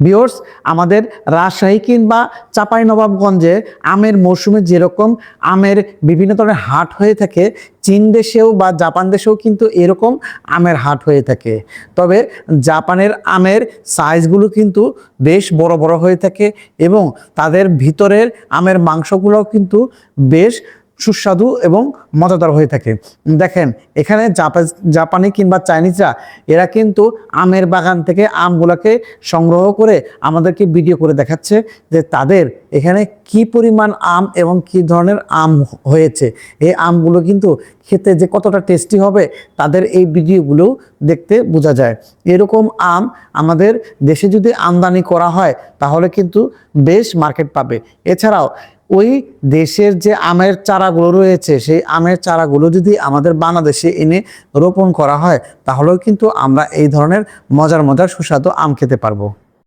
Viewers, আমাদের রাজশাহী কিংবা চাঁপাইনবাবগঞ্জে আমের মৌসুমে যেরকম আমের বিভিন্ন ধরনের হাট হয়ে থাকে, চীন দেশেও বা জাপান দেশেও কিন্তু এরকম আমের হাট হয়ে থাকে। তবে জাপানের আমের সাইজগুলো কিন্তু বেশ বড় বড় হয়ে থাকে এবং তাদের ভিতরের আমের মাংসগুলোও কিন্তু বেশ সুস্বাদু এবং মজাদার হয়ে থাকে। দেখেন, এখানে জাপানি কিংবা চাইনিজরা এরা কিন্তু আমের বাগান থেকে আমগুলোকে সংগ্রহ করে আমাদেরকে ভিডিও করে দেখাচ্ছে যে তাদের এখানে কি পরিমাণ আম এবং কি ধরনের আম হয়েছে। এই আমগুলো কিন্তু খেতে যে কতটা টেস্টি হবে তাদের এই ভিডিওগুলো দেখতে বোঝা যায়। এরকম আম আমাদের দেশে যদি আমদানি করা হয় তাহলে কিন্তু বেশ মার্কেট পাবে। এছাড়াও ওই দেশের যে আমের চারাগুলো রয়েছে সেই আমের চারাগুলো যদি আমাদের বাংলাদেশে এনে রোপণ করা হয় তাহলেও কিন্তু আমরা এই ধরনের মজার মজার সুস্বাদু আম খেতে পারবো।